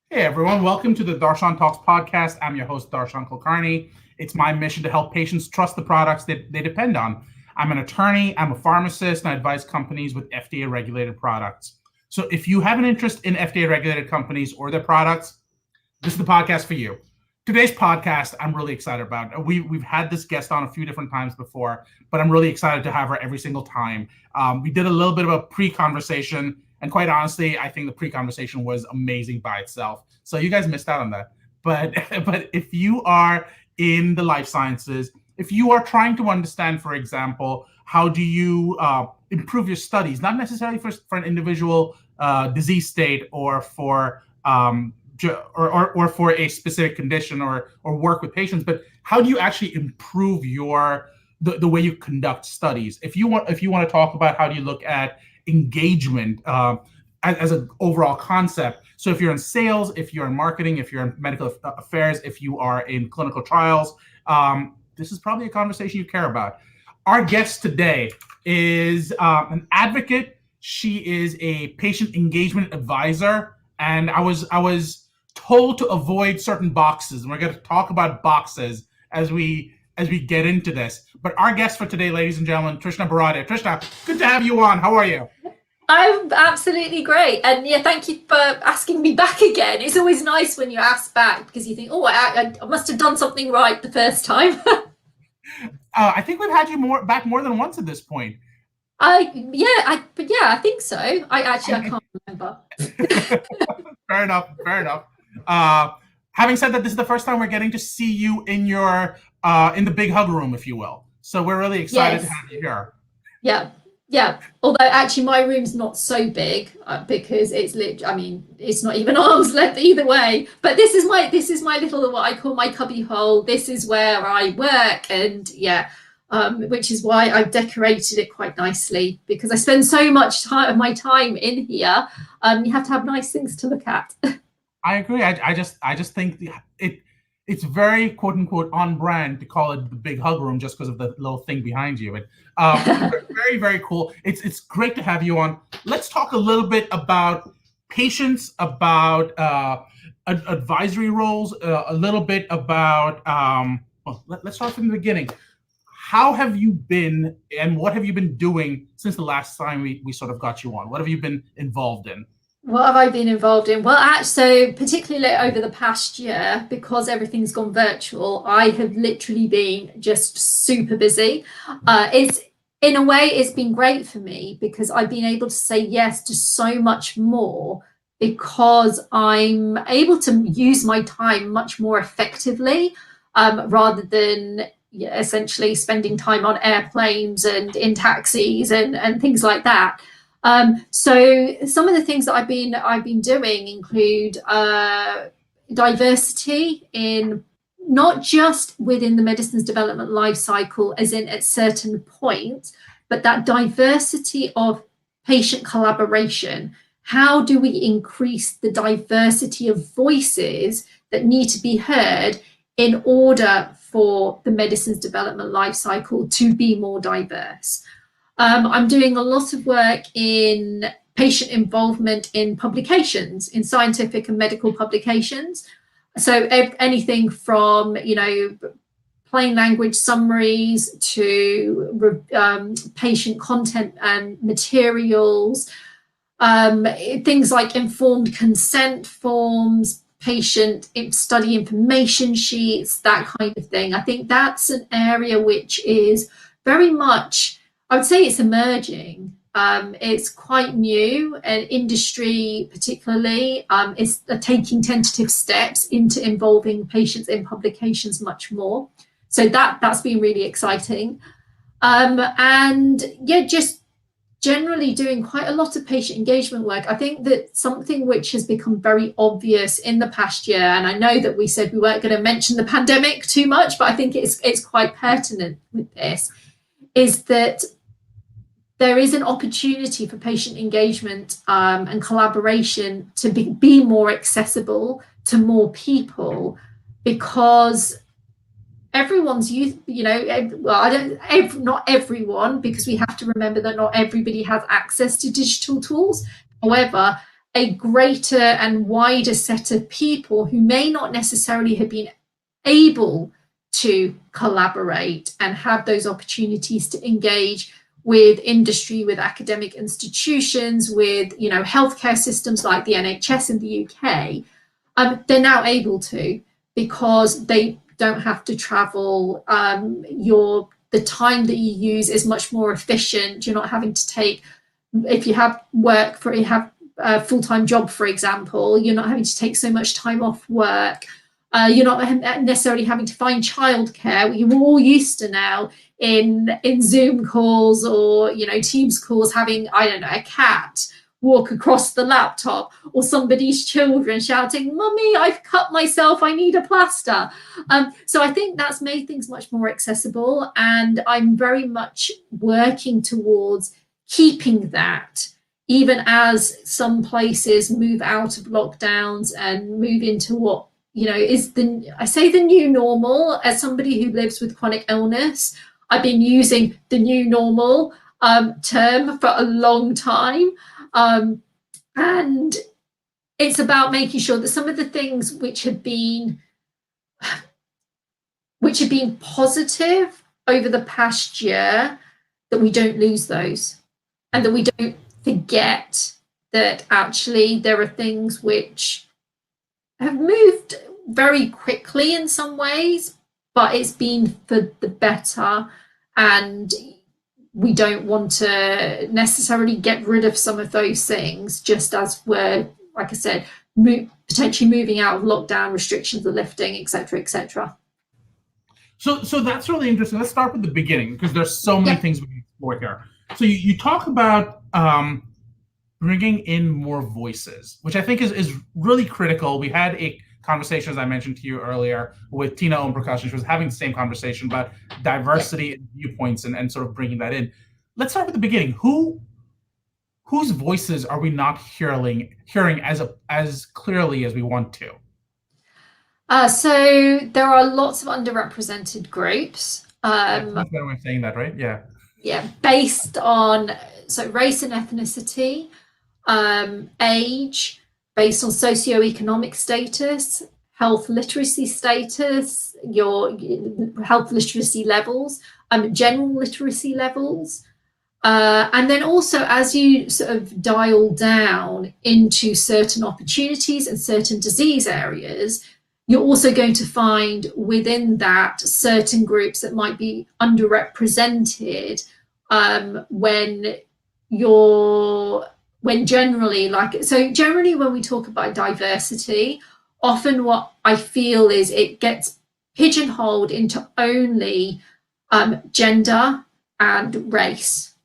Hey everyone, welcome to the Darshan Talks podcast. I'm your host, Darshan Kulkarni. It's my mission to help patients trust the products that they depend on. I'm an attorney, I'm a pharmacist, and I advise companies with FDA regulated products. So if you have an interest in FDA regulated companies or their products, this is the podcast for you. Today's podcast, I'm really excited about. We've had this guest on a few different times before, but I'm really excited to have her every single time. We did a little bit of a pre-conversation, and quite honestly, I think the pre-conversation was amazing by itself. So you guys missed out on that. But but if you are in the life sciences, if you are trying to understand, for example, how do you improve your studies, not necessarily for an individual disease state or for or for a specific condition or work with patients, but how do you actually improve the way you conduct studies? If you want to talk about how do you look at engagement as an overall concept. So if you're in sales, if you're in marketing, if you're in medical affairs, if you are in clinical trials, this is probably a conversation you care about. Our guest today is an advocate. She is a patient engagement advisor, and I was told to avoid certain boxes, and we're going to talk about boxes as we get into this. But our guest for today, ladies and gentlemen, Trishna Bharadia. Trishna, good to have you on. How are you? I'm absolutely great. And yeah, thank you for asking me back again. It's always nice when you ask back because you think, oh, I must have done something right the first time. I think we've had you back more than once at this point. I think so. I can't remember. Fair enough. Fair enough. Having said that, this is the first time we're getting to see you in your in the big hug room, if you will. So we're really excited to have you here. Yeah. Although actually my room's not so big because it's it's not even arm's length either way. But this is my little, what I call my cubby hole. This is where I work, and which is why I've decorated it quite nicely because I spend so much time of my time in here. You have to have nice things to look at. I agree. I just think it's very quote unquote on brand to call it the big hug room just because of the little thing behind you. But very, very cool. It's great to have you on. Let's talk a little bit about patients, about advisory roles, a little bit about let's start from the beginning. How have you been and what have you been doing since the last time we sort of got you on? What have you been involved in? What have I been involved in? Well, actually, so particularly over the past year, because everything's gone virtual, I have literally been just super busy. It's in a way, it's been great for me because I've been able to say yes to so much more because I'm able to use my time much more effectively, rather than essentially spending time on airplanes and in taxis and things like that. So some of the things that I've been doing include diversity in not just within the medicine's development life cycle, as in at certain points, but that diversity of patient collaboration. How do we increase the diversity of voices that need to be heard in order for the medicine's development life cycle to be more diverse? I'm doing a lot of work in patient involvement in publications, in scientific and medical publications. So anything from, plain language summaries to patient content and materials, things like informed consent forms, patient study information sheets, that kind of thing. I think that's an area which is very much, I would say it's emerging. It's quite new, and industry particularly is taking tentative steps into involving patients in publications much more. So that's been really exciting. And just generally doing quite a lot of patient engagement work. I think that something which has become very obvious in the past year, and I know that we said we weren't going to mention the pandemic too much, but I think it's quite pertinent with this, is that there is an opportunity for patient engagement and collaboration to be more accessible to more people, because everyone's not everyone, because we have to remember that not everybody has access to digital tools. However, a greater and wider set of people who may not necessarily have been able to collaborate and have those opportunities to engage with industry, with academic institutions, with healthcare systems like the NHS in the UK. They're now able to, because they don't have to travel. The time that you use is much more efficient. You're not having to take, if you have a full-time job, for example, you're not having to take so much time off work. You're not necessarily having to find childcare. We're all used to now in Zoom calls or Teams calls having, I don't know, a cat walk across the laptop, or somebody's children shouting, "Mummy, I've cut myself, I need a plaster." So I think that's made things much more accessible, and I'm very much working towards keeping that, even as some places move out of lockdowns and move into what is the new normal. As somebody who lives with chronic illness, I've been using the new normal term for a long time. And it's about making sure that some of the things which have been positive over the past year, that we don't lose those, and that we don't forget that actually there are things which have moved very quickly in some ways, but it's been for the better, and we don't want to necessarily get rid of some of those things just as we're, like I said, potentially moving out of lockdown, restrictions are lifting, etc., etc. So that's really interesting. Let's start with the beginning, because there's so many things we can explore here. So you talk about bringing in more voices, which I think is really critical. We had a conversation, as I mentioned to you earlier, with Tina Owen Percussion. She was having the same conversation about diversity and viewpoints and sort of bringing that in. Let's start with the beginning. Whose voices are we not hearing as clearly as we want to? So there are lots of underrepresented groups. That's one way of saying that, right? Yeah. Yeah, based on race and ethnicity, age, based on socioeconomic status, health literacy status, your health literacy levels, general literacy levels. And then also, as you sort of dial down into certain opportunities and certain disease areas, you're also going to find within that certain groups that might be underrepresented generally when we talk about diversity, often what I feel is it gets pigeonholed into only gender and race,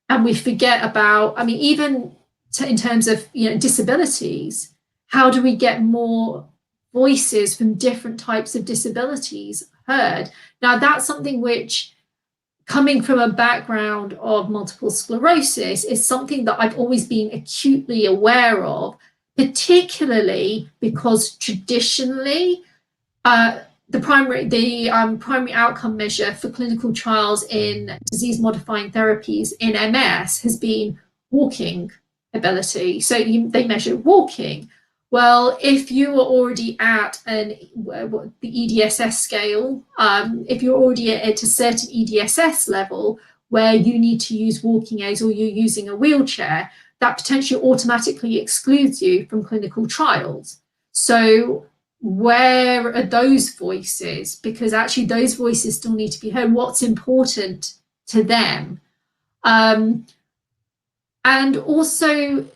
and we forget about, even in terms of disabilities, how do we get more voices from different types of disabilities heard? Now, that's something which, coming from a background of multiple sclerosis, is something that I've always been acutely aware of, particularly because traditionally the primary outcome measure for clinical trials in disease-modifying therapies in MS has been walking ability. So they measure walking. Well, if you are already at the EDSS scale, if you're already at a certain EDSS level where you need to use walking aids or you're using a wheelchair, that potentially automatically excludes you from clinical trials. So where are those voices? Because actually those voices still need to be heard. What's important to them? And also,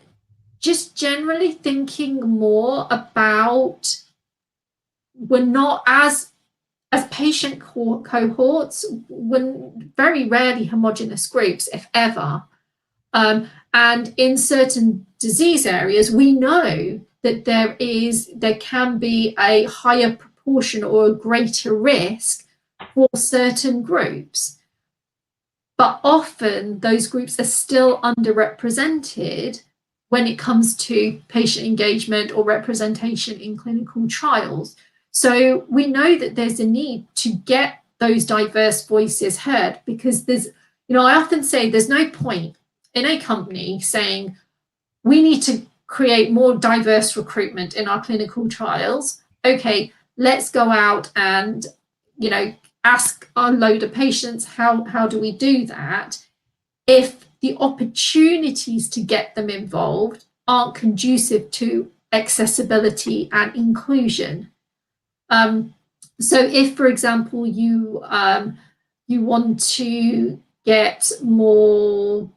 just generally thinking more about, we're not as patient cohorts, we're very rarely homogenous groups, if ever. And in certain disease areas, we know that there can be a higher proportion or a greater risk for certain groups. But often those groups are still underrepresented when it comes to patient engagement or representation in clinical trials. So we know that there's a need to get those diverse voices heard, because I often say there's no point in a company saying we need to create more diverse recruitment in our clinical trials. Okay, let's go out and, you know, ask our load of patients, how do we do that? If the opportunities to get them involved aren't conducive to accessibility and inclusion. So if, for example, you want to get more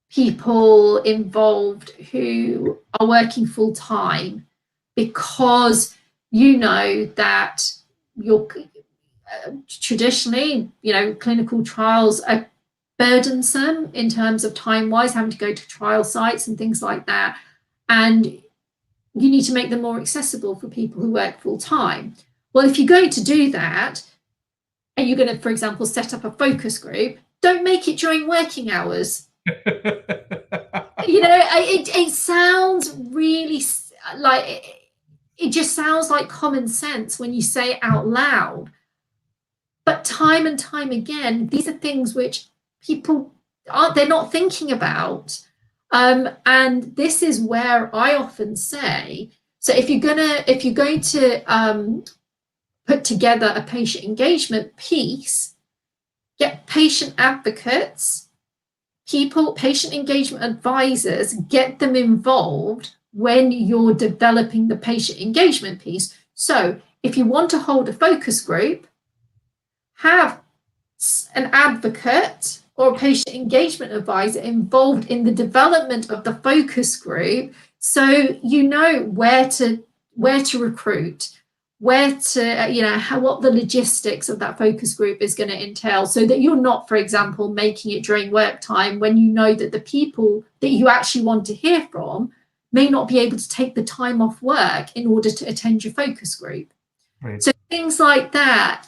people involved who are working full time because you know that you're traditionally, you know, clinical trials are burdensome in terms of time-wise, having to go to trial sites and things like that. And you need to make them more accessible for people who work full-time. Well, if you're going to do that, and you're going to, for example, set up a focus group, don't make it during working hours. You know, it sounds really like, it just sounds like common sense when you say it out loud. But time and time again, these are things which people they're not thinking about. And this is where I often say, so if you're going to put together a patient engagement piece, get patient advocates, patient engagement advisors, get them involved when you're developing the patient engagement piece. So if you want to hold a focus group, have an advocate or a patient engagement advisor involved in the development of the focus group, so you know where to recruit, where to, you know, what the logistics of that focus group is going to entail, so that you're not, for example, making it during work time when you know that the people that you actually want to hear from may not be able to take the time off work in order to attend your focus group. Right. So things like that.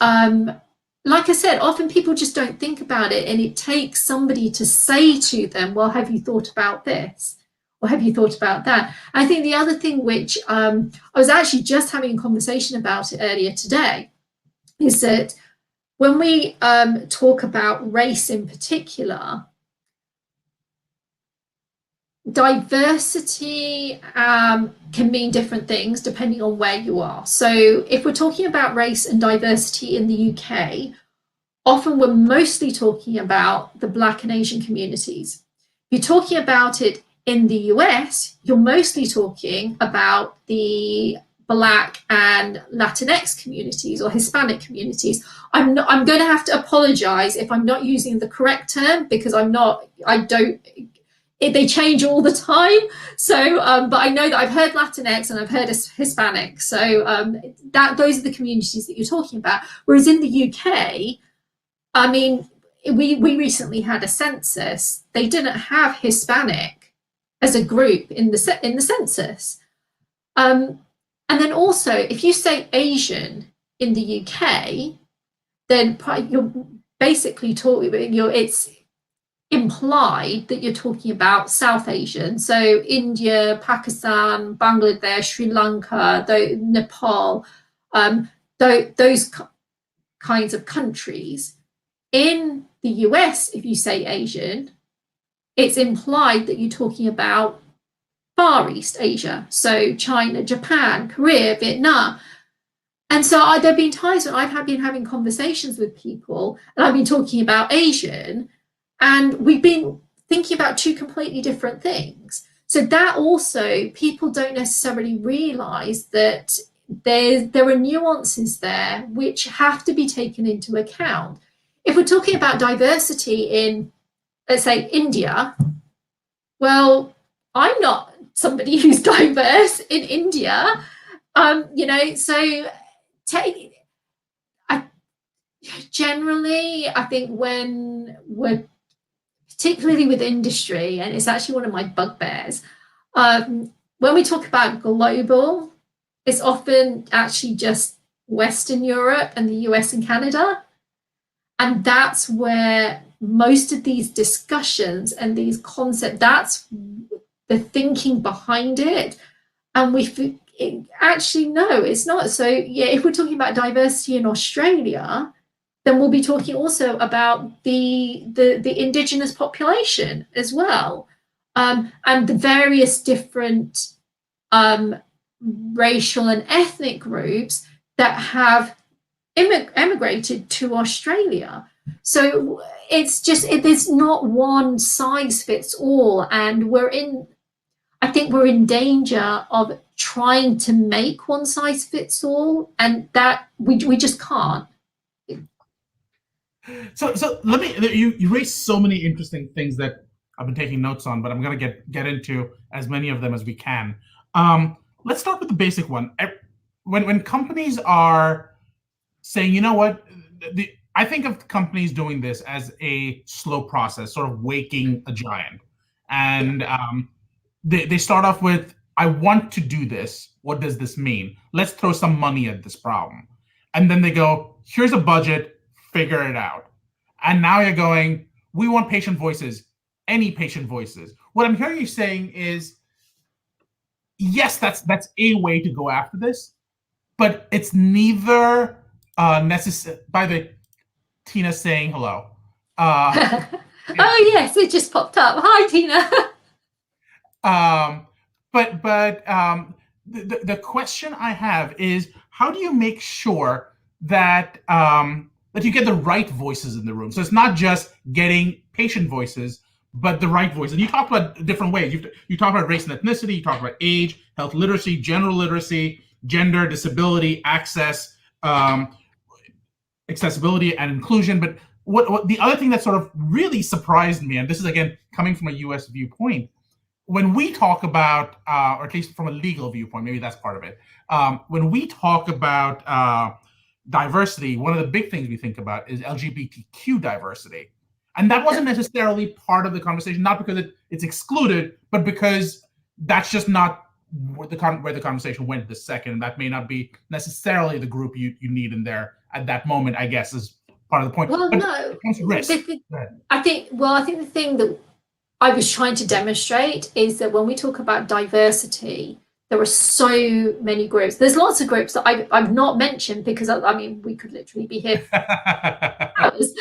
Like I said, often people just don't think about it, and it takes somebody to say to them, well, have you thought about this? Or have you thought about that? I think the other thing which I was actually just having a conversation about it earlier today is that when we talk about race in particular, diversity can mean different things depending on where you are. So if we're talking about race and diversity in the UK, often we're mostly talking about the Black and Asian communities. If you're talking about it in the US, you're mostly talking about the Black and Latinx communities or Hispanic communities. I'm going to have to apologize if I'm not using the correct term, because they change all the time. So, but I know that I've heard Latinx and I've heard Hispanic. So those are the communities that you're talking about. Whereas in the UK, I mean, we recently had a census. They didn't have Hispanic as a group in the census. And then also, if you say Asian in the UK, then you're basically talking. It's implied that you're talking about South Asian, so India, Pakistan, Bangladesh, Sri Lanka, Nepal, those kinds of countries. In the US, if you say Asian, it's implied that you're talking about Far East Asia, so China, Japan, Korea, Vietnam. And so there have been times when I've been having conversations with people and I've been talking about Asian, and we've been thinking about two completely different things. So that also, people don't necessarily realize that there are nuances there which have to be taken into account. If we're talking about diversity in, let's say, India, well, I'm not somebody who's diverse in India, you know, so generally, I think when we're, particularly with industry, and it's actually one of my bugbears, when we talk about global, it's often actually just Western Europe and the US and Canada. And that's where most of these discussions and these concepts, that's the thinking behind it. And actually, no, it's not. So yeah, if we're talking about diversity in Australia, then we'll be talking also about the Indigenous population as well, and the various different racial and ethnic groups that have emigrated to Australia. So there's not one size fits all, and I think we're in danger of trying to make one size fits all, and that we just can't. So let me, you raised so many interesting things that I've been taking notes on, but I'm going to get into as many of them as we can. Let's start with the basic one. When companies are saying, you know what, I think of companies doing this as a slow process, sort of waking a giant. And they start off with, I want to do this. What does this mean? Let's throw some money at this problem. And then they go, here's a budget, figure it out. And now you're going, we want patient voices, any patient voices. What I'm hearing you saying is, yes, that's a way to go after this, but it's neither necessary. By the way, Tina's saying hello. Oh yes, it just popped up. Hi, Tina. But the question I have is, how do you make sure that that you get the right voices in the room? So it's not just getting patient voices, but the right voice. And you talked about different ways. You talked about race and ethnicity. You talked about age, health literacy, general literacy, gender, disability, access, accessibility, and inclusion. But what the other thing that sort of really surprised me, and this is again coming from a U.S. viewpoint, when we talk about, or at least from a legal viewpoint, maybe that's part of it. When we talk about diversity, one of the big things we think about is LGBTQ diversity. And that wasn't necessarily part of the conversation, not because it's excluded, but because that's just not where the conversation went this second. That may not be necessarily the group you need in there at that moment, I guess, is part of the point. Well, but no, risk. I think the thing that I was trying to demonstrate is that when we talk about diversity, there are so many groups. There's lots of groups that I've not mentioned because I mean we could literally be here for hours.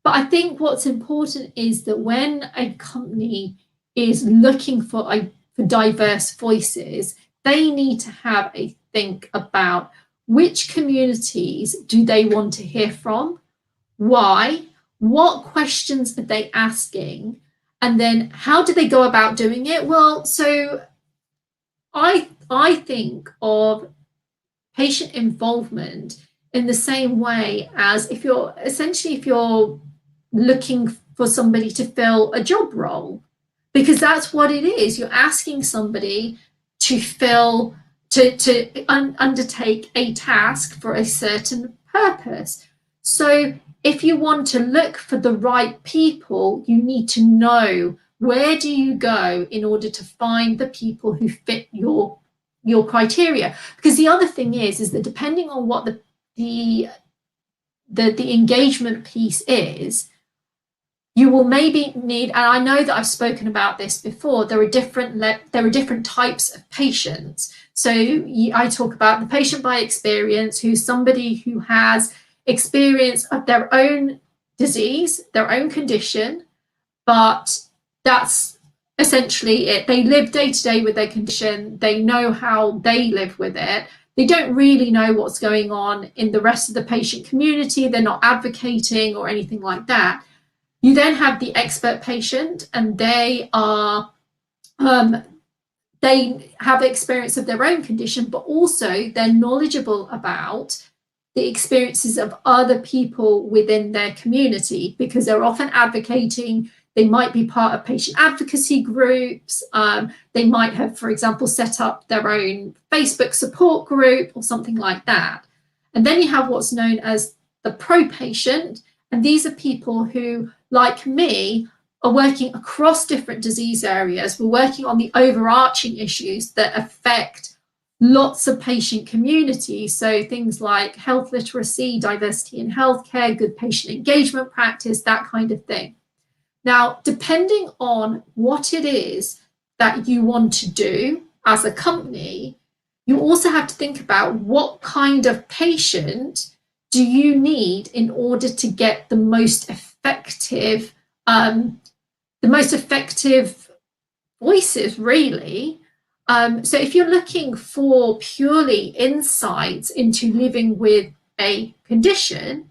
But I think what's important is that when a company is looking for diverse voices, they need to have a think about which communities do they want to hear from, why, what questions are they asking, and then how do they go about doing it? Well, so I think of patient involvement in the same way as if you're looking for somebody to fill a job role, because that's what it is. You're asking somebody to undertake a task for a certain purpose. So if you want to look for the right people, you need to know where do you go in order to find the people who fit your criteria. Because the other thing is that depending on what the engagement piece is, you will maybe need, and I know that I've spoken about this before, there are different types of patients. So I talk about the patient by experience, who's somebody who has experience of their own disease, their own condition, but that's essentially it. They live day to day with their condition. They know how they live with it. They don't really know what's going on in the rest of the patient community. They're not advocating or anything like that. You then have the expert patient, and they have experience of their own condition, but also they're knowledgeable about the experiences of other people within their community, because they're often advocating. They might be part of patient advocacy groups. They might have, for example, set up their own Facebook support group or something like that. And then you have what's known as the pro-patient. And these are people who, like me, are working across different disease areas. We're working on the overarching issues that affect lots of patient communities. So things like health literacy, diversity in healthcare, good patient engagement practice, that kind of thing. Now, depending on what it is that you want to do as a company, you also have to think about what kind of patient do you need in order to get the most effective voices, really. So if you're looking for purely insights into living with a condition,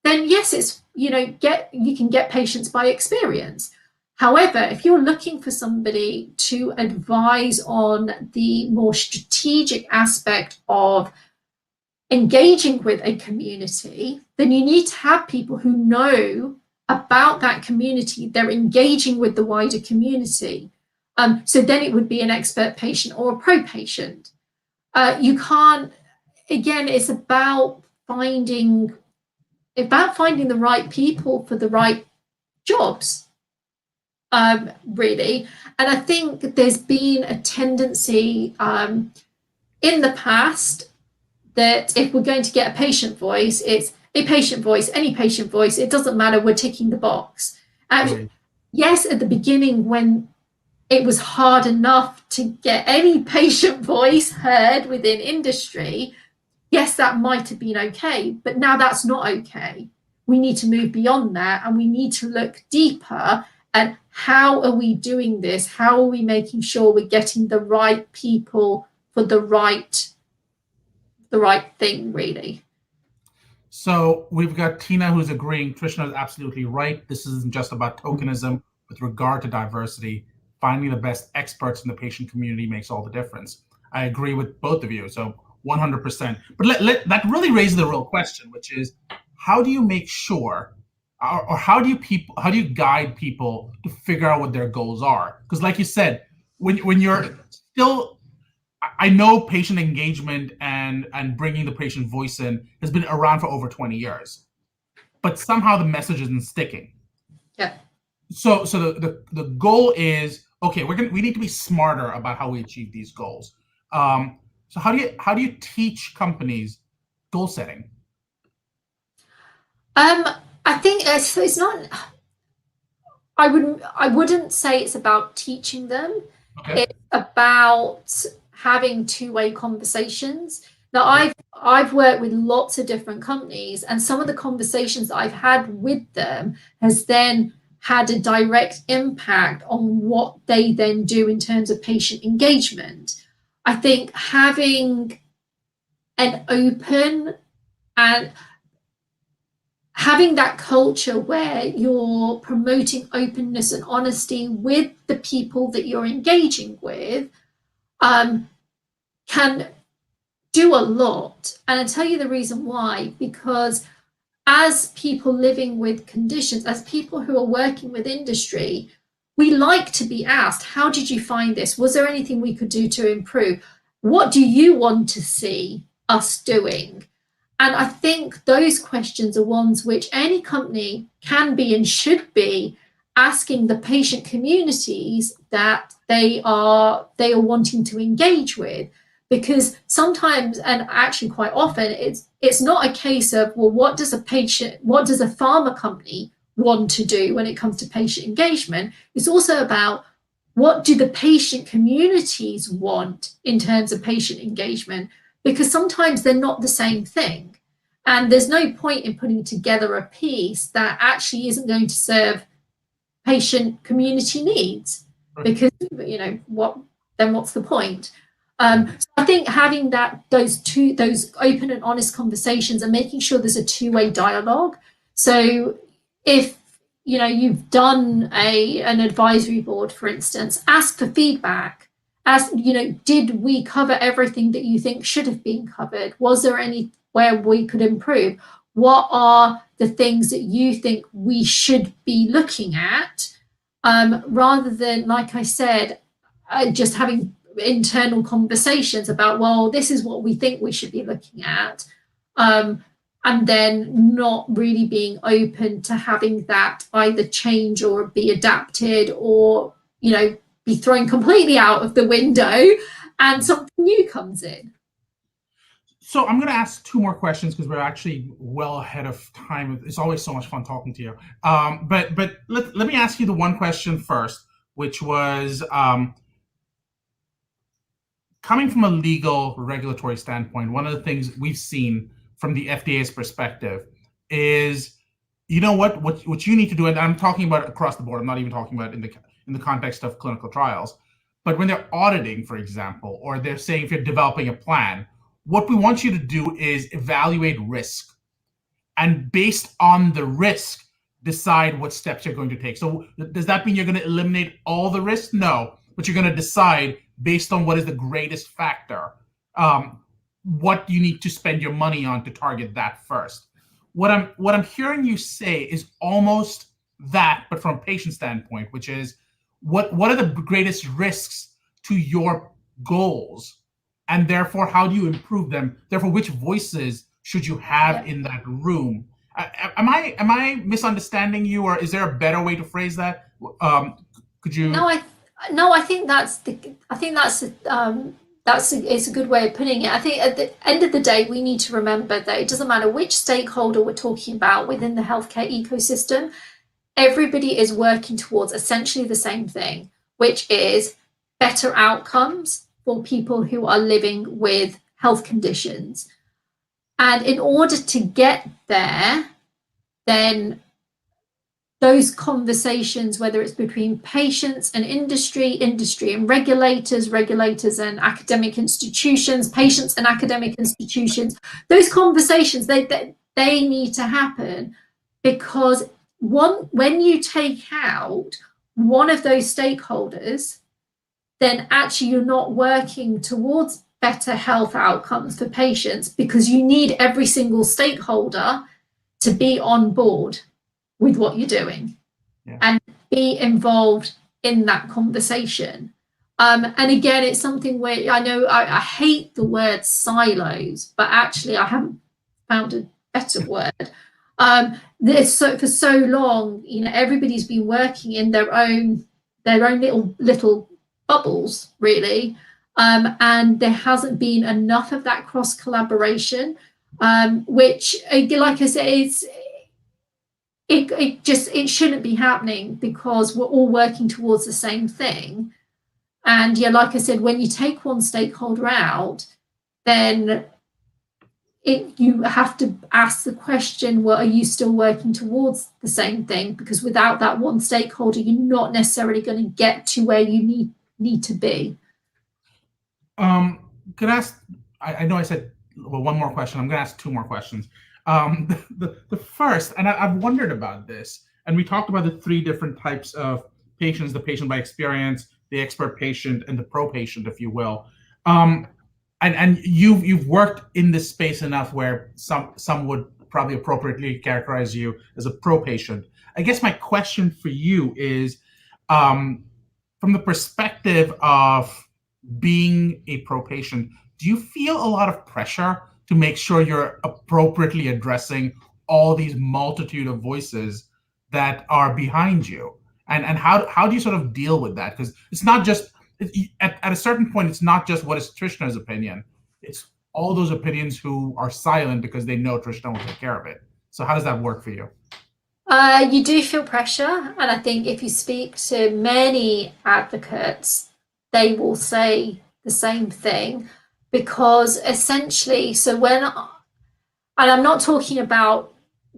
then yes, it's, you can get patients by experience. However, if you're looking for somebody to advise on the more strategic aspect of engaging with a community, then you need to have people who know about that community. They're engaging with the wider community. So then it would be an expert patient or a pro patient. You can't, again, it's about finding the right people for the right jobs, really. And I think there's been a tendency in the past that if we're going to get a patient voice, it's a patient voice, any patient voice. It doesn't matter, we're ticking the box. Right. Yes, at the beginning, when it was hard enough to get any patient voice heard within industry, yes, that might have been okay, but now that's not okay. We need to move beyond that, and we need to look deeper at how are we doing this? How are we making sure we're getting the right people for the right thing, really? So we've got Tina who's agreeing. Trishna is absolutely right. This isn't just about tokenism with regard to diversity. Finding the best experts in the patient community makes all the difference. I agree with both of you. So 100%. But that really raises the real question, which is, how do you make sure, or how do you guide people to figure out what their goals are? Because like you said, when you're still, I know patient engagement and bringing the patient voice in has been around for over 20 years, but somehow the message isn't sticking. Yeah. So the goal is, okay, we need to be smarter about how we achieve these goals. So how do you teach companies goal setting? I think it's not. I wouldn't say it's about teaching them. Okay. It's about having two-way conversations. Now, I've worked with lots of different companies, and some of the conversations that I've had with them has then had a direct impact on what they then do in terms of patient engagement. I think having an open and having that culture where you're promoting openness and honesty with the people that you're engaging with can do a lot. And I'll tell you the reason why, because as people living with conditions, as people who are working with industry, we like to be asked, how did you find this? Was there anything we could do to improve? What do you want to see us doing? And I think those questions are ones which any company can be and should be asking the patient communities that they are wanting to engage with. Because sometimes, and actually quite often, it's not a case of, well, what does a pharma company want to do when it comes to patient engagement? It's also about, what do the patient communities want in terms of patient engagement? Because sometimes they're not the same thing. And there's no point in putting together a piece that actually isn't going to serve patient community needs. Because, what's the point? So I think having those open and honest conversations and making sure there's a two-way dialogue. So if you've done an advisory board, for instance, ask for feedback. Ask, did we cover everything that you think should have been covered? Was there any where we could improve? What are the things that you think we should be looking at? Rather than, like I said, just having internal conversations about, well, this is what we think we should be looking at, and then not really being open to having that either change or be adapted, or be thrown completely out of the window and something new comes in. So I'm going to ask two more questions because we're actually well ahead of time. It's always so much fun talking to you. But let me ask you the one question first, which was, coming from a legal regulatory standpoint, one of the things we've seen from the FDA's perspective is, what you need to do, and I'm talking about across the board. I'm not even talking about in the context of clinical trials. But when they're auditing, for example, or they're saying if you're developing a plan, what we want you to do is evaluate risk. And based on the risk, decide what steps you're going to take. So does that mean you're going to eliminate all the risk? No, but you're going to decide based on what is the greatest factor, what you need to spend your money on to target that first. What I'm hearing you say is almost that, but from a patient standpoint, which is what are the greatest risks to your goals, and therefore how do you improve them? Therefore, which voices should you have in that room? Am I misunderstanding you, or is there a better way to phrase that? Could you? No, I think it's a good way of putting it. I think at the end of the day, we need to remember that it doesn't matter which stakeholder we're talking about within the healthcare ecosystem. Everybody is working towards essentially the same thing, which is better outcomes for people who are living with health conditions. And in order to get there, then those conversations, whether it's between patients and industry and regulators and academic institutions, patients and academic institutions, those conversations, they need to happen, because when you take out one of those stakeholders, then actually you're not working towards better health outcomes for patients, because you need every single stakeholder to be on board with what you're doing and be involved in that conversation. And again, it's something where I know I hate the word silos, but actually I haven't found a better word. For so long, everybody's been working in their own little bubbles, really. And there hasn't been enough of that cross collaboration, which, like I said, it shouldn't be happening, because we're all working towards the same thing. And like I said, when you take one stakeholder out, then you have to ask the question, well, are you still working towards the same thing? Because without that one stakeholder, you're not necessarily going to get to where you need to be. Could I ask, I know I said, well, one more question. I'm going to ask two more questions. The first, and I've wondered about this, and we talked about the three different types of patients: the patient by experience, the expert patient, and the pro patient, if you will. And you've worked in this space enough where some would probably appropriately characterize you as a pro patient. I guess my question for you is, from the perspective of being a pro patient, do you feel a lot of pressure to make sure you're appropriately addressing all these multitude of voices that are behind you? And how do you sort of deal with that? Because it's not just, at a certain point, it's not just what is Trishna's opinion. It's all those opinions who are silent because they know Trishna will take care of it. So how does that work for you? You do feel pressure. And I think if you speak to many advocates, they will say the same thing, because essentially, and I'm not talking about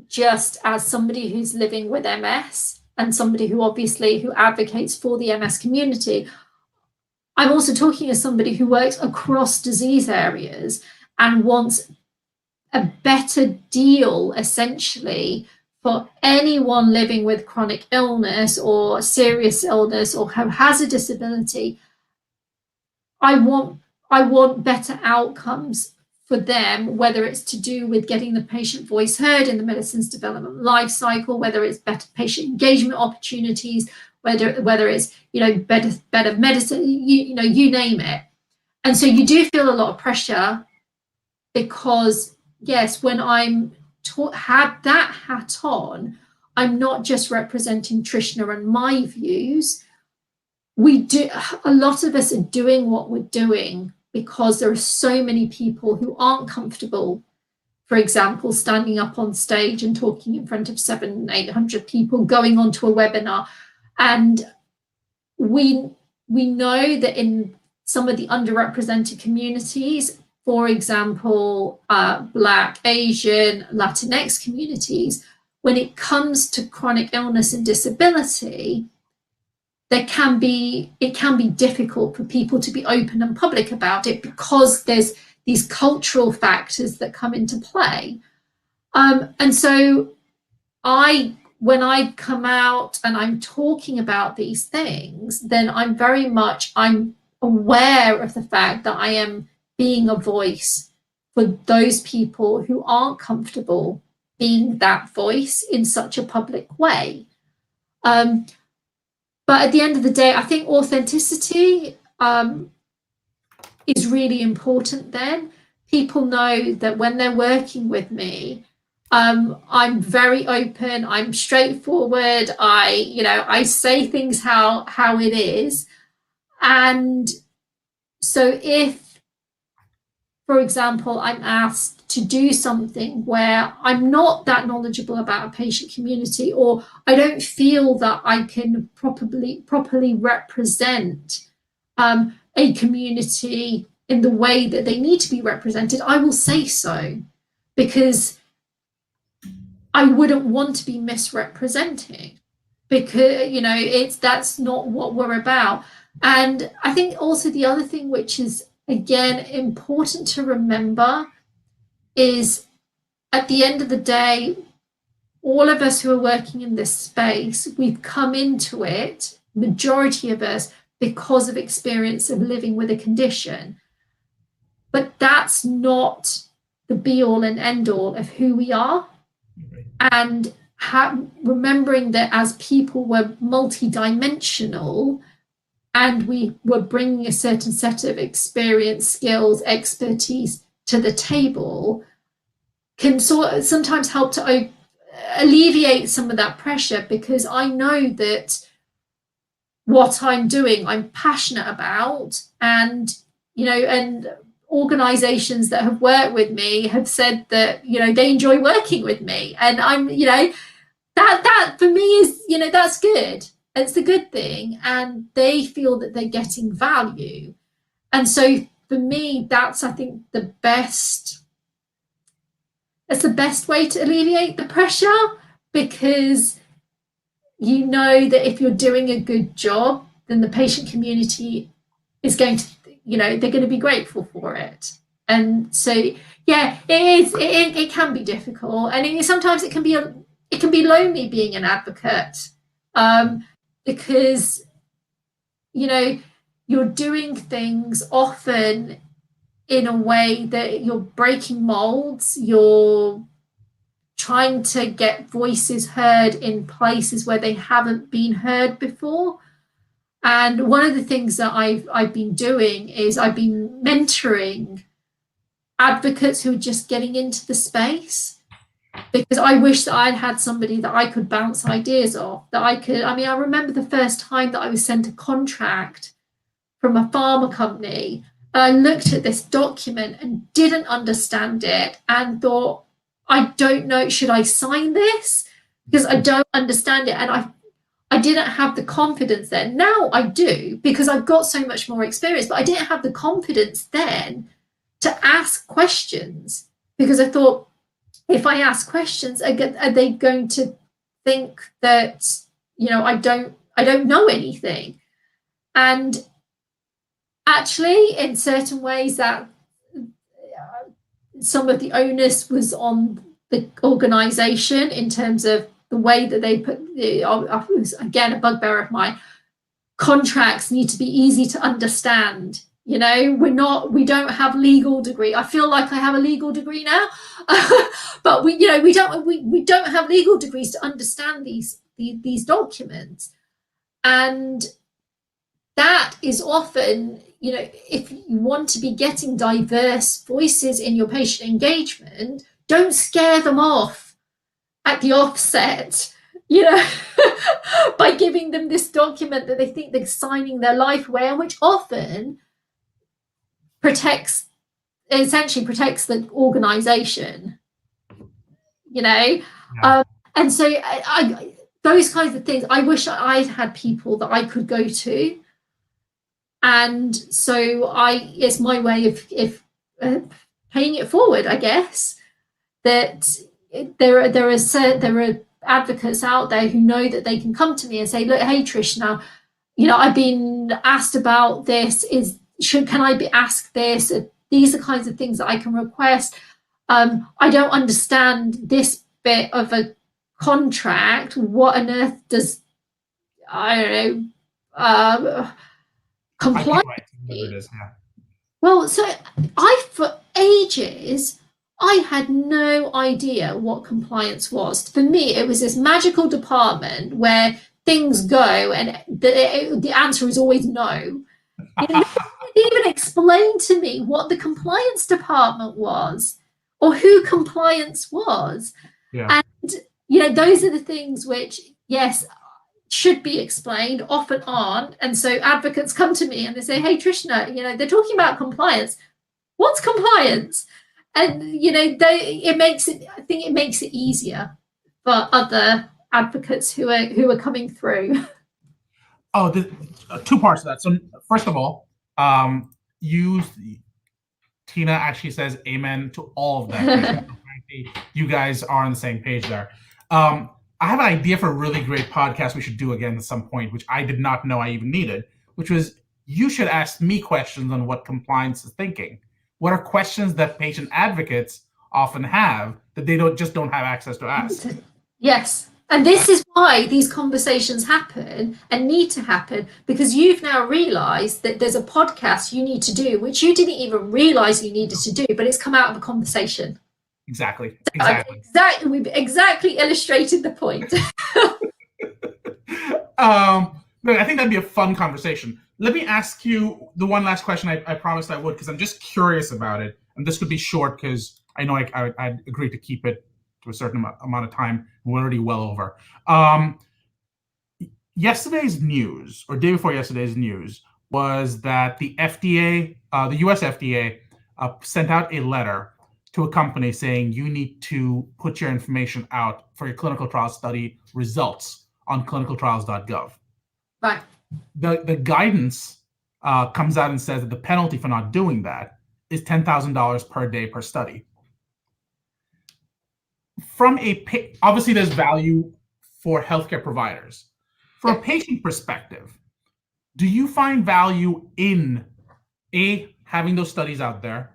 just as somebody who's living with MS and somebody who advocates for the MS community. I'm also talking as somebody who works across disease areas and wants a better deal, essentially, for anyone living with chronic illness or serious illness or who has a disability. I want better outcomes for them, whether it's to do with getting the patient voice heard in the medicine's development life cycle, whether it's better patient engagement opportunities, whether it's better medicine, you name it. And so you do feel a lot of pressure, because yes, when I'm had that hat on, I'm not just representing Trishna and my views. A lot of us are doing what we're doing because there are so many people who aren't comfortable, for example, standing up on stage and talking in front of 700-800 people, going onto a webinar. And we know that in some of the underrepresented communities, for example, Black, Asian, Latinx communities, when it comes to chronic illness and disability, it can be difficult for people to be open and public about it, because there's these cultural factors that come into play. And so when I come out and I'm talking about these things, then I'm aware of the fact that I am being a voice for those people who aren't comfortable being that voice in such a public way. But at the end of the day, I think authenticity is really important then. People know that when they're working with me, I'm very open, I'm straightforward, I say things how it is. And so if, for example, I'm asked to do something where I'm not that knowledgeable about a patient community, or I don't feel that I can properly represent a community in the way that they need to be represented, I will say so, because I wouldn't want to be misrepresenting, because that's not what we're about. And I think also the other thing, which is again important to remember, is at the end of the day, all of us who are working in this space, we've come into it, majority of us, because of experience of living with a condition. But that's not the be all and end all of who we are. And remembering that as people, we're multidimensional, and we were bringing a certain set of experience, skills, expertise to the table, can sometimes help to alleviate some of that pressure, because I know that what I'm doing, I'm passionate about, and organizations that have worked with me have said that they enjoy working with me, and I'm that for me is that's good. It's a good thing, and they feel that they're getting value. And so for me, that's, I think, the best way to alleviate the pressure, because that if you're doing a good job, then the patient community is going to they're going to be grateful for it. And so yeah, it can be difficult, and sometimes it can be lonely being an advocate, because you're doing things often in a way that you're breaking molds, you're trying to get voices heard in places where they haven't been heard before. And one of the things that I've been doing is I've been mentoring advocates who are just getting into the space, because I wish that I'd had somebody that I could bounce ideas off, I remember the first time that I was sent a contract from a pharma company. I looked at this document and didn't understand it, and thought, I don't know, should I sign this? Because I don't understand it. And I didn't have the confidence then. Now I do, because I've got so much more experience, but I didn't have the confidence then to ask questions, because I thought, if I ask questions, are they going to think that I don't know anything? And actually, in certain ways, that some of the onus was on the organisation, in terms of the way that they put, was again a bugbear of mine, contracts need to be easy to understand. We don't have legal degree. I feel like I have a legal degree now, but we don't have legal degrees to understand these documents. And that is often, if you want to be getting diverse voices in your patient engagement, don't scare them off at the offset, by giving them this document that they think they're signing their life away, and which often essentially protects the organization, Yeah. And so those kinds of things, I wish I'd had people that I could go to. And so it's my way of paying it forward, I guess, that there are advocates out there who know that they can come to me and say, look, hey, Trishna, I've been asked about this. Can I be asked this? These are kinds of things that I can request. I don't understand this bit of a contract. What on earth does, I don't know, compliance? Well, so for ages, I had no idea what compliance was. For me, it was this magical department where things go and the answer is always no. Nobody even explained to me what the compliance department was or who compliance was. Yeah. And, those are the things which, yes, should be explained, often aren't. And so advocates come to me and they say, hey, Trishna, they're talking about compliance. What's compliance? And, it makes it easier for other advocates who are coming through. Oh, two parts of that. So first of all, Tina actually says amen to all of that. You guys are on the same page there. I have an idea for a really great podcast we should do again at some point, which I did not know I even needed, which was you should ask me questions on what compliance is thinking. What are questions that patient advocates often have that they don't have access to ask? Yes. And this is why these conversations happen and need to happen, because you've now realized that there's a podcast you need to do, which you didn't even realize you needed to do, but it's come out of a conversation. Exactly. We've exactly illustrated the point. I think that'd be a fun conversation. Let me ask you the one last question I promised I would, because I'm just curious about it. And this could be short because I know I'd agreed to keep it to a certain amount of time. We're already well over. Yesterday's news, or day before yesterday's news, was that the FDA, the US FDA, sent out a letter to a company saying you need to put your information out for your clinical trial study results on clinicaltrials.gov. Right. The guidance comes out and says that the penalty for not doing that is $10,000 per day per study. Obviously, there's value for healthcare providers. For a patient perspective, do you find value in A, having those studies out there,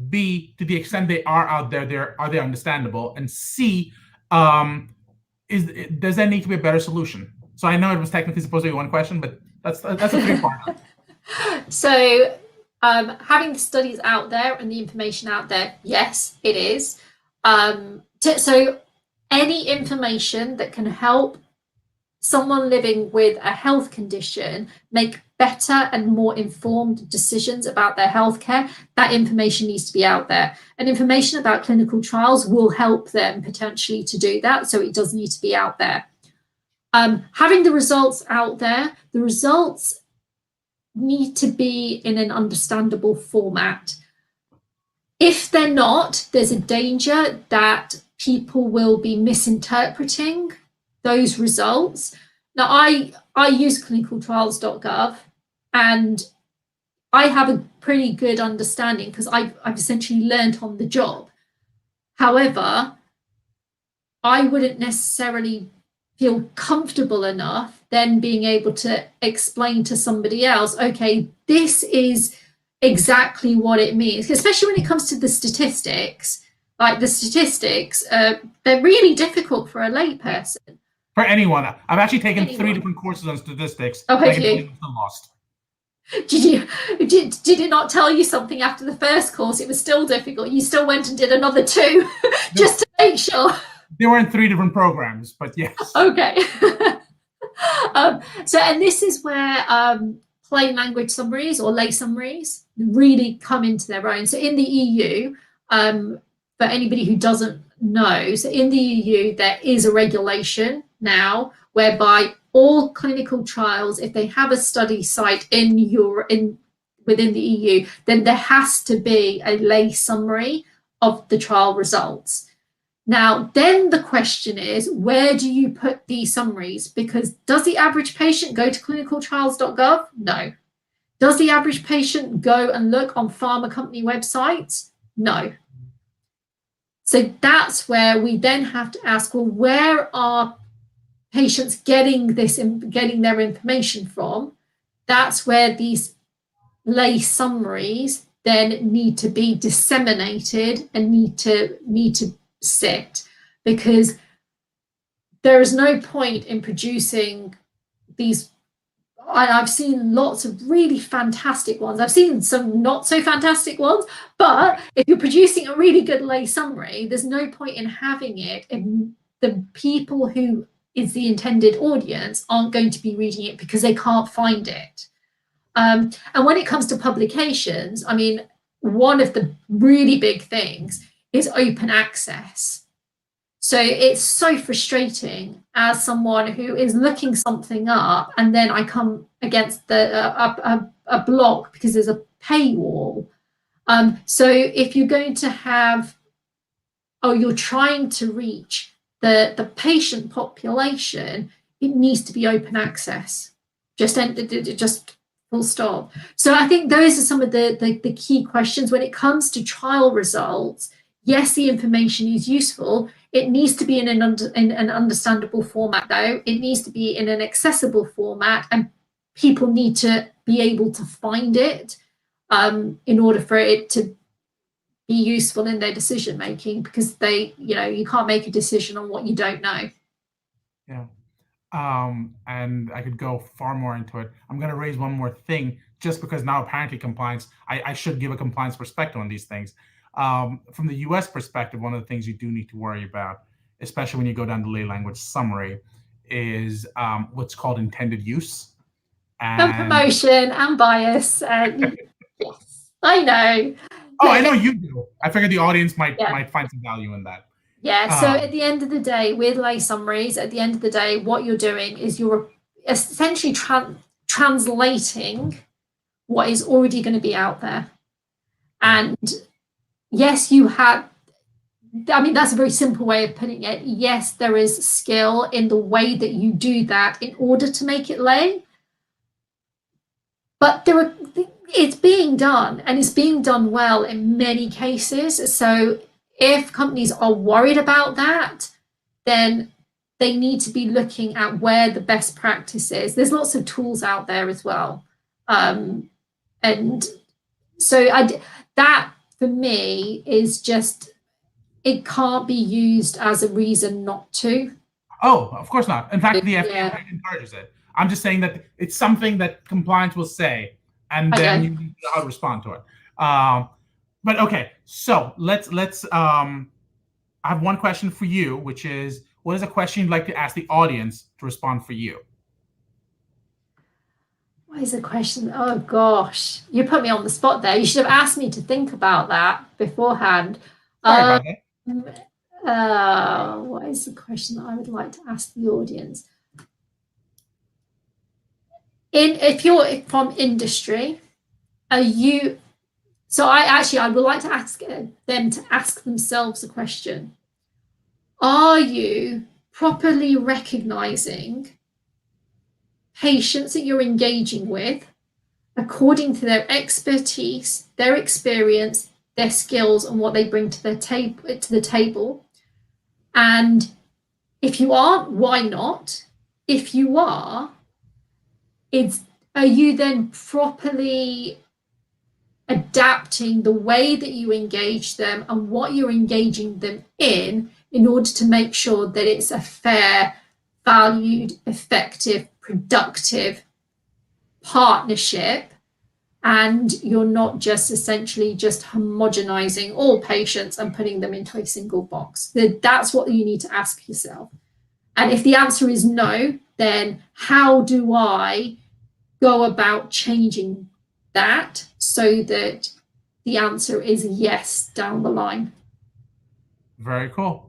B, to the extent they are out there, are they understandable, and C, does there need to be a better solution? So I know it was technically supposed to be one question, but that's a three-part. So having the studies out there and the information out there, yes, it is. So any information that can help someone living with a health condition make better and more informed decisions about their healthcare, that information needs to be out there. And information about clinical trials will help them potentially to do that. So it does need to be out there. Having the results out there, the results need to be in an understandable format. If they're not, there's a danger that people will be misinterpreting those results. Now, I use clinicaltrials.gov, and I have a pretty good understanding because I've essentially learned on the job. However, I wouldn't necessarily feel comfortable enough then being able to explain to somebody else, okay, this is exactly what it means, especially when it comes to the statistics. Like the statistics, they're really difficult for a layperson. For anyone. I've actually taken 3 different courses on statistics. Oh, have you? Lost. Did it not tell you something after the first course? It was still difficult. You still went and did another 2 just to make sure. They were in 3 different programs, but yes. Okay. And this is where plain language summaries or lay summaries really come into their own. So in the EU, for anybody who doesn't know, so in the EU, there is a regulation now whereby all clinical trials, if they have a study site within the EU, then there has to be a lay summary of the trial results. Now, then the question is, where do you put these summaries? Because does the average patient go to clinicaltrials.gov? No. Does the average patient go and look on pharma company websites? No. So that's where we then have to ask, well, where are patients getting their information from, that's where these lay summaries then need to be disseminated and need to sit, because there is no point in producing these. I've seen lots of really fantastic ones. I've seen some not so fantastic ones, but if you're producing a really good lay summary, there's no point in having it if the people who is the intended audience aren't going to be reading it because they can't find it. And when it comes to publications, I mean, one of the really big things is open access. So it's so frustrating as someone who is looking something up, and then I come against a block because there's a paywall. So if you're going to have, you're trying to reach the patient population, it needs to be open access. Just full stop. So I think those are some of the key questions when it comes to trial results. Yes, the information is useful. It needs to be in an understandable format, though. It needs to be in an accessible format, and people need to be able to find it in order for it to be useful in their decision making, because you can't make a decision on what you don't know. Yeah. And I could go far more into it. I'm going to raise one more thing, just because now apparently compliance, I should give a compliance perspective on these things. From the US perspective, one of the things you do need to worry about, especially when you go down the lay language summary, is what's called intended use. And promotion and bias. Yes, I know. Oh, I know you do. I figured the audience might find some value in that. Yeah, so at the end of the day, with lay summaries, at the end of the day, what you're doing is you're essentially translating what is already going to be out there. And yes, that's a very simple way of putting it. Yes, there is skill in the way that you do that in order to make it lay. But it's being done, and it's being done well in many cases. So if companies are worried about that, then they need to be looking at where the best practice is. There's lots of tools out there as well. And so that for me is just, it can't be used as a reason not to. Oh, of course not. In fact, the FDA encourages it. I'm just saying that it's something that compliance will say, and then you need to know how to respond to it. But okay, so let's I have one question for you, which is, what is a question you'd like to ask the audience to respond for you? What is the question? Oh gosh, you put me on the spot there. You should have asked me to think about that beforehand. Sorry about that. What is the question that I would like to ask the audience? If you're from industry, I would like to ask them to ask themselves a question. Are you properly recognizing patients that you're engaging with according to their expertise, their experience, their skills, and what they bring to the table? And if you aren't, why not? If you are you then properly adapting the way that you engage them and what you're engaging them in order to make sure that it's a fair, valued, effective, productive partnership, and you're not just essentially just homogenizing all patients and putting them into a single box? That's what you need to ask yourself. And if the answer is no, then how do I go about changing that so that the answer is yes down the line? Very cool.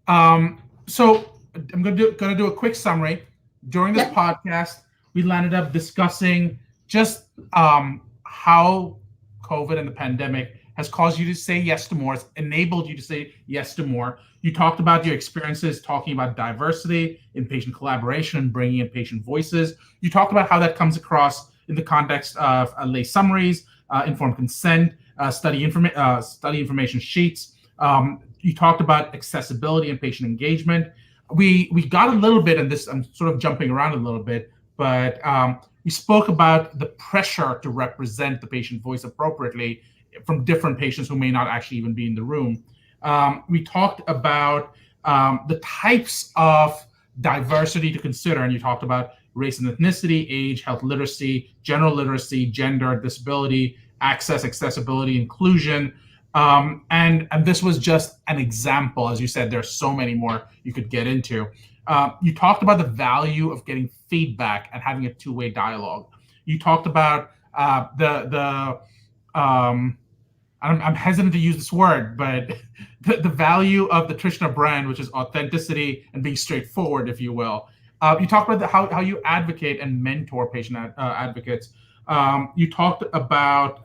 So I'm going to do a quick summary. During this podcast, we landed up discussing just how COVID and the pandemic has caused you to say yes to more. It's enabled you to say yes to more. You talked about your experiences talking about diversity in patient collaboration and bringing in patient voices. You talked about how that comes across in the context of lay summaries, informed consent, study information sheets. You talked about accessibility and patient engagement. we got a little bit in this. I'm sort of jumping around a little bit, but we spoke about the pressure to represent the patient voice appropriately from different patients who may not actually even be in the room. We talked about the types of diversity to consider, and you talked about race and ethnicity, age, health literacy, general literacy, gender, disability, access, accessibility, inclusion. And this was just an example. As you said, there's so many more you could get into. You talked about the value of getting feedback and having a two-way dialogue. You talked about I'm hesitant to use this word, but the value of the Trishna brand, which is authenticity and being straightforward, if you will. You talked about how you advocate and mentor patient advocates. You talked about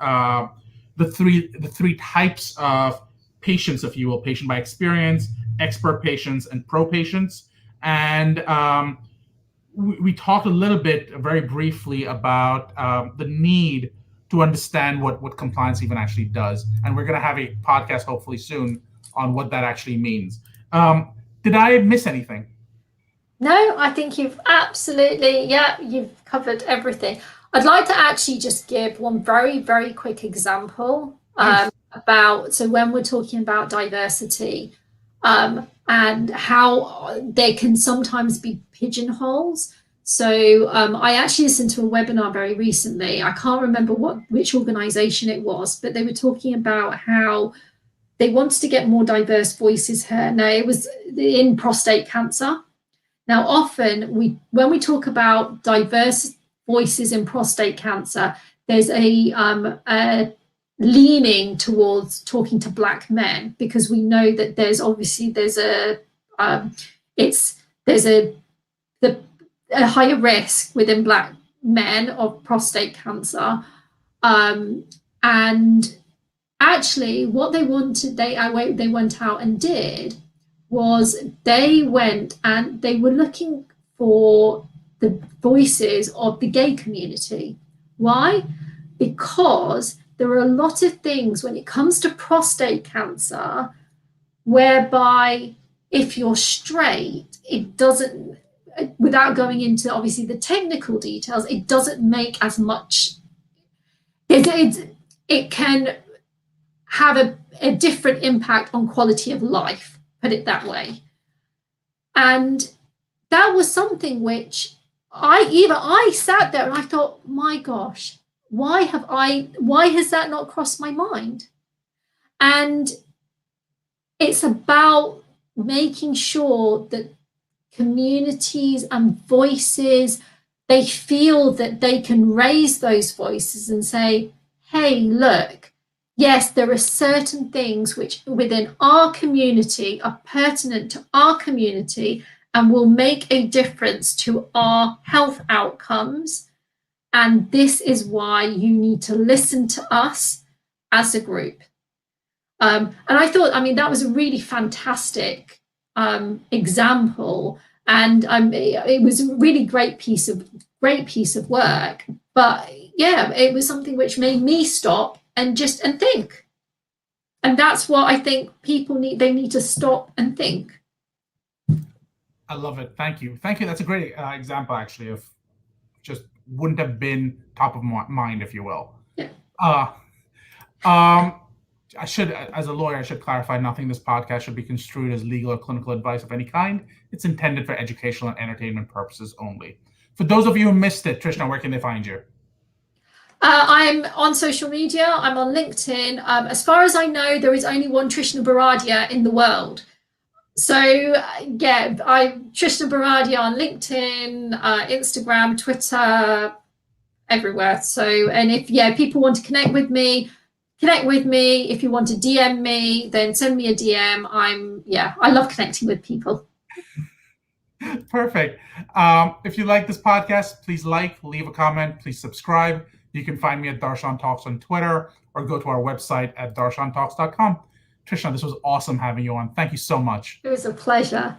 the three types of patients, if you will: patient by experience, expert patients, and pro patients. And we talked a little bit, very briefly, about the need to understand what compliance even actually does. And we're going to have a podcast hopefully soon on what that actually means. Did I miss anything? No, I think you've absolutely, you've covered everything. I'd like to actually just give one very, very quick example about, so when we're talking about diversity and how there can sometimes be pigeonholes. So I actually listened to a webinar very recently. I can't remember which organization it was, but they were talking about how they wanted to get more diverse voices here. Now, it was in prostate cancer. Now, often when we talk about diverse voices in prostate cancer, there's a leaning towards talking to Black men, because we know that there's a higher risk within Black men of prostate cancer. And actually what they wanted, they went out and did was they went and they were looking for the voices of the gay community. Why? Because there are a lot of things when it comes to prostate cancer whereby if you're straight, it doesn't, without going into obviously the technical details, it doesn't make as much, it can have a different impact on quality of life, put it that way. And that was something which I sat there and I thought, my gosh, why has that not crossed my mind? And it's about making sure that communities and voices, they feel that they can raise those voices and say, hey, look, yes, there are certain things which within our community are pertinent to our community and will make a difference to our health outcomes. And this is why you need to listen to us as a group. And I thought, that was a really fantastic example. And it was a really great piece of work. But yeah, it was something which made me stop and think. And that's what I think people need. They need to stop and think. I love it. Thank you. That's a great example, actually, of just wouldn't have been top of mind, if you will. Yeah. I should, as a lawyer, I should clarify nothing in this podcast should be construed as legal or clinical advice of any kind. It's intended for educational and entertainment purposes only. For those of you who missed it, Trishna, where can they find you? I'm on social media. I'm on LinkedIn. As far as I know, there is only one Trishna Bharadia in the world. So yeah, Trishna Bharadia on LinkedIn, Instagram, Twitter, everywhere. So, and if people want to connect with me. If you want to DM me, then send me a DM. I love connecting with people. Perfect. If you like this podcast, please leave a comment, please subscribe. You can find me at Darshan Talks on Twitter or go to our website at darshantalks.com. Trishna, this was awesome having you on. Thank you so much. It was a pleasure.